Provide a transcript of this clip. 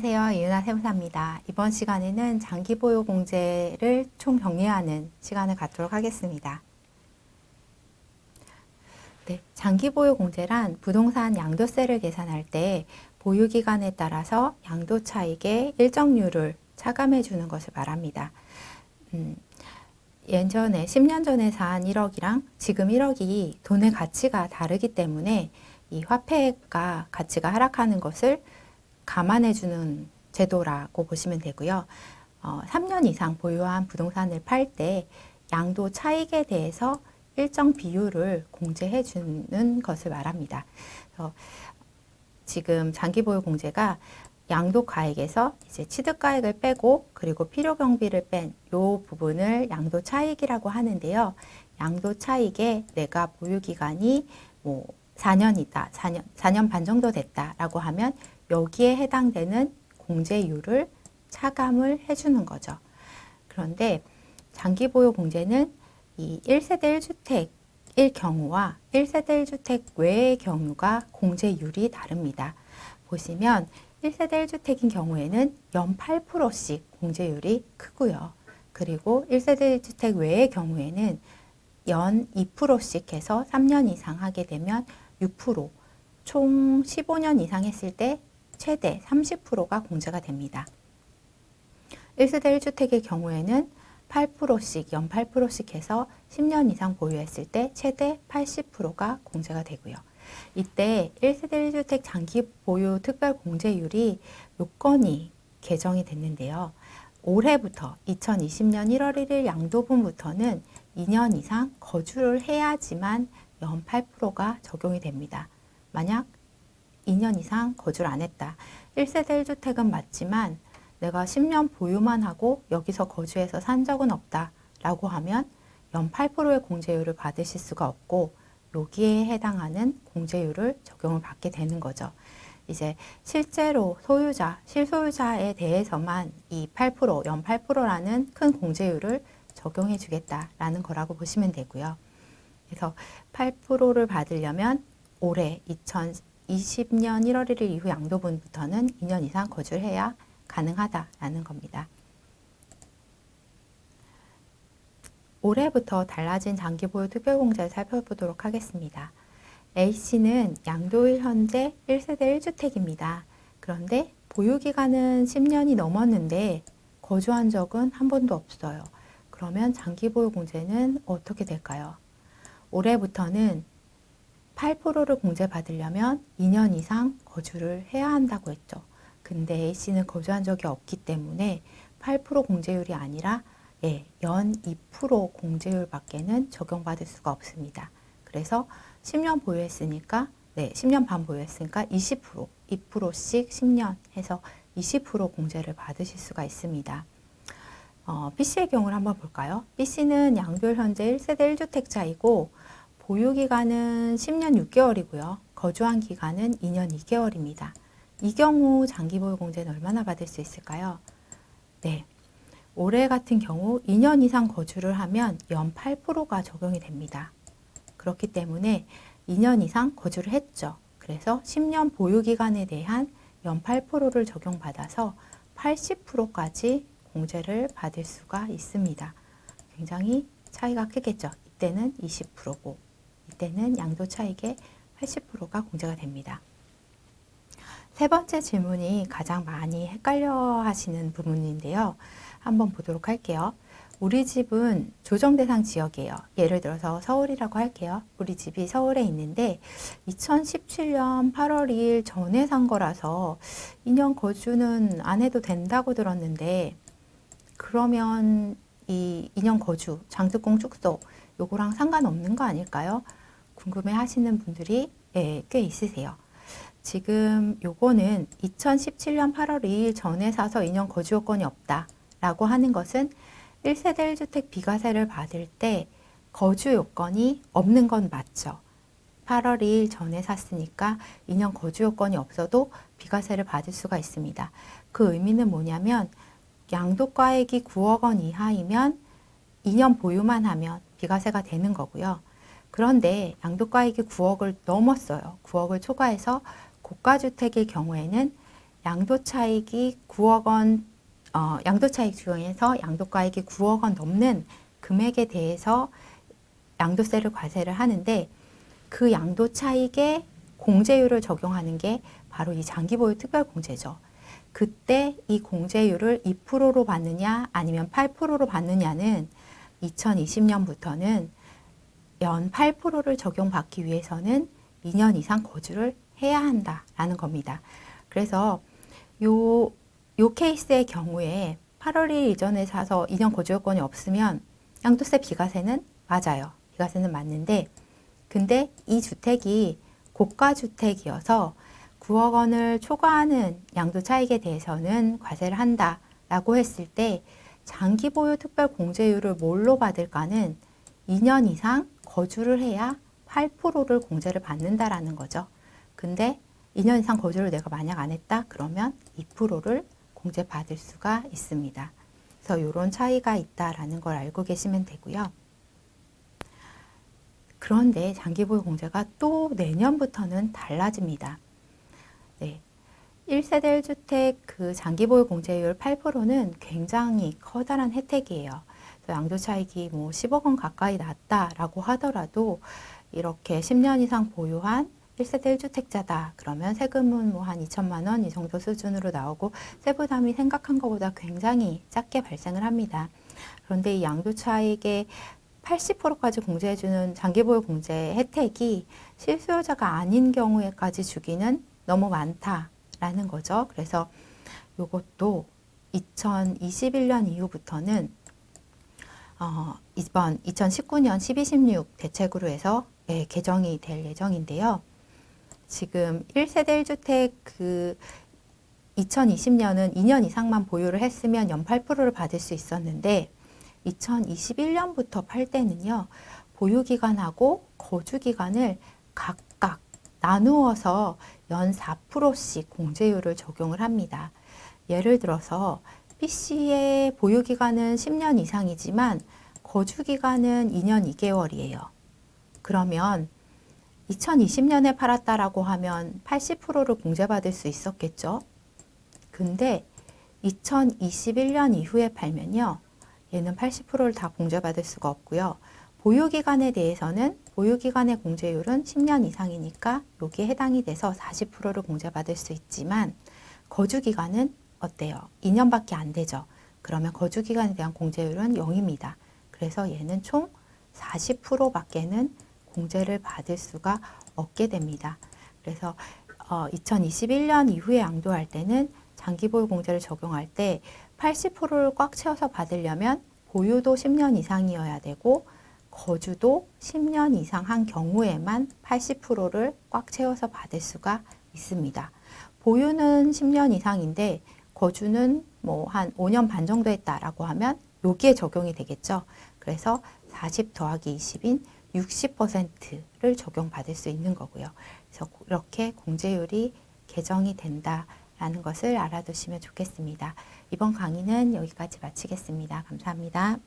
안녕하세요. 이은하 세무사입니다. 이번 시간에는 장기보유공제를 총 정리하는 시간을 갖도록 하겠습니다. 네, 장기보유공제란 부동산 양도세를 계산할 때 보유기간에 따라서 양도차익의 일정률을 차감해 주는 것을 말합니다. 예전에 10년 전에 산 1억이랑 지금 1억이 돈의 가치가 다르기 때문에 이 화폐가 가치가 하락하는 것을 감안해주는 제도라고 보시면 되고요. 3년 이상 보유한 부동산을 팔 때 양도 차익에 대해서 일정 비율을 공제해주는 것을 말합니다. 지금 장기보유공제가 양도가액에서 이제 취득가액을 빼고 그리고 필요경비를 뺀 요 부분을 양도차익이라고 하는데요. 양도차익에 내가 보유기간이 뭐 4년이다, 4년 반 정도 됐다라고 하면 여기에 해당되는 공제율을 차감을 해주는 거죠. 그런데 장기보유공제는 이 1세대 1주택일 경우와 1세대 1주택 외의 경우가 공제율이 다릅니다. 보시면 1세대 1주택인 경우에는 연 8%씩 공제율이 크고요. 그리고 1세대 1주택 외의 경우에는 연 2%씩 해서 3년 이상 하게 되면 6%, 총 15년 이상 했을 때 최대 30%가 공제가 됩니다. 1세대 1주택의 경우에는 8%씩, 연 8%씩 해서 10년 이상 보유했을 때 최대 80%가 공제가 되고요. 이때 1세대 1주택 장기 보유 특별 공제율이 요건이 개정이 됐는데요. 올해부터 2020년 1월 1일 양도분부터는 2년 이상 거주를 해야지만 연 8%가 적용이 됩니다. 만약 2년 이상 거주를 안 했다. 1세대 1주택은 맞지만 내가 10년 보유만 하고 여기서 거주해서 산 적은 없다 라고 하면 연 8%의 공제율을 받으실 수가 없고 여기에 해당하는 공제율을 적용을 받게 되는 거죠. 이제 실제로 소유자, 실소유자에 대해서만 이 8%, 연 8%라는 큰 공제율을 적용해 주겠다라는 거라고 보시면 되고요. 그래서 8%를 받으려면 올해 2020년 1월 1일 이후 양도분부터는 2년 이상 거주를 해야 가능하다라는 겁니다. 올해부터 달라진 장기보유 특별공제를 살펴보도록 하겠습니다. A씨는 양도일 현재 1세대 1주택입니다. 그런데 보유기간은 10년이 넘었는데 거주한 적은 한 번도 없어요. 그러면 장기보유공제는 어떻게 될까요? 올해부터는 8%를 공제받으려면 2년 이상 거주를 해야 한다고 했죠. 근데 A씨는 거주한 적이 없기 때문에 8% 공제율이 아니라 연 2% 공제율밖에는 적용받을 수가 없습니다. 그래서 10년 보유했으니까 10년 반 보유했으니까 20%, 2%씩 10년 해서 20% 공제를 받으실 수가 있습니다. B씨의 경우를 한번 볼까요? B씨는 양도일 현재 1세대 1주택자이고 보유기간은 10년 6개월이고요. 거주한 기간은 2년 2개월입니다. 이 경우 장기보유공제는 얼마나 받을 수 있을까요? 네, 올해 같은 경우 2년 이상 거주를 하면 연 8%가 적용이 됩니다. 그렇기 때문에 2년 이상 거주를 했죠. 그래서 10년 보유기간에 대한 연 8%를 적용받아서 80%까지 공제를 받을 수가 있습니다. 굉장히 차이가 크겠죠. 이때는 20%고 이때는 양도 차익의 80%가 공제가 됩니다. 세 번째 질문이 가장 많이 헷갈려 하시는 부분인데요. 한번 보도록 할게요. 우리 집은 조정대상 지역이에요. 예를 들어서 서울이라고 할게요. 우리 집이 서울에 있는데 2017년 8월 2일 전에 산 거라서 2년 거주는 안 해도 된다고 들었는데 그러면 이 2년 거주, 장특공 축소 요거랑 상관없는 거 아닐까요? 궁금해 하시는 분들이 꽤 있으세요. 지금 요거는 2017년 8월 2일 전에 사서 2년 거주 요건이 없다 라고 하는 것은 1세대 1주택 비과세를 받을 때 거주 요건이 없는 건 맞죠. 8월 2일 전에 샀으니까 2년 거주 요건이 없어도 비과세를 받을 수가 있습니다. 그 의미는 뭐냐면 양도가액이 9억 원 이하이면 2년 보유만 하면 비과세가 되는 거고요. 그런데 양도가액이 9억을 넘었어요. 9억을 초과해서 고가주택일 경우에는 양도차익이 9억 원, 양도차익 중에서 양도가액이 9억 원 넘는 금액에 대해서 양도세를 과세를 하는데 그 양도차익에 공제율을 적용하는 게 바로 이 장기보유 특별공제죠. 그때 이 공제율을 2%로 받느냐 아니면 8%로 받느냐는 2020년부터는 연 8%를 적용받기 위해서는 2년 이상 거주를 해야 한다라는 겁니다. 그래서 요 케이스의 경우에 8월 1일 이전에 사서 2년 거주 요건이 없으면 양도세 비과세는 맞아요. 비과세는 맞는데 근데 이 주택이 고가주택이어서 9억 원을 초과하는 양도차익에 대해서는 과세를 한다라고 했을 때 장기보유 특별공제율을 뭘로 받을까는 2년 이상 거주를 해야 8%를 공제를 받는다라는 거죠. 근데 2년 이상 거주를 내가 만약 안 했다? 그러면 2%를 공제받을 수가 있습니다. 그래서 이런 차이가 있다라는 걸 알고 계시면 되고요. 그런데 장기보유 공제가 또 내년부터는 달라집니다. 네. 1세대 1주택 그 장기보유 공제율 8%는 굉장히 커다란 혜택이에요. 양도차익이 뭐 10억 원 가까이 났다라고 하더라도 이렇게 10년 이상 보유한 1세대 1주택자다. 그러면 세금은 뭐 한 2천만 원 이 정도 수준으로 나오고 세부담이 생각한 것보다 굉장히 작게 발생을 합니다. 그런데 이 양도차익의 80%까지 공제해주는 장기보유 공제 혜택이 실수요자가 아닌 경우에까지 주기는 너무 많다라는 거죠. 그래서 이것도 2021년 이후부터는 이번 2019년 1216 대책으로 해서 개정이 될 예정인데요. 지금 1세대 1주택 그 2020년은 2년 이상만 보유를 했으면 연 8%를 받을 수 있었는데 2021년부터 팔 때는요. 보유기간하고 거주기간을 각각 나누어서 연 4%씩 공제율을 적용을 합니다. 예를 들어서 B씨의 보유기간은 10년 이상이지만 거주기간은 2년 2개월이에요. 그러면 2020년에 팔았다라고 하면 80%를 공제받을 수 있었겠죠. 근데 2021년 이후에 팔면요. 얘는 80%를 다 공제받을 수가 없고요. 보유기간에 대해서는 보유기간의 공제율은 10년 이상이니까 여기에 해당이 돼서 40%를 공제받을 수 있지만 거주기간은 어때요? 2년밖에 안 되죠. 그러면 거주기간에 대한 공제율은 0입니다. 그래서 얘는 총 40%밖에는 공제를 받을 수가 없게 됩니다. 그래서 2021년 이후에 양도할 때는 장기보유 공제를 적용할 때 80%를 꽉 채워서 받으려면 보유도 10년 이상이어야 되고 거주도 10년 이상 한 경우에만 80%를 꽉 채워서 받을 수가 있습니다. 보유는 10년 이상인데 거주는 뭐 한 5년 반 정도 했다라고 하면 여기에 적용이 되겠죠. 그래서 40 더하기 20인 60%를 적용받을 수 있는 거고요. 그래서 이렇게 공제율이 개정이 된다라는 것을 알아두시면 좋겠습니다. 이번 강의는 여기까지 마치겠습니다. 감사합니다.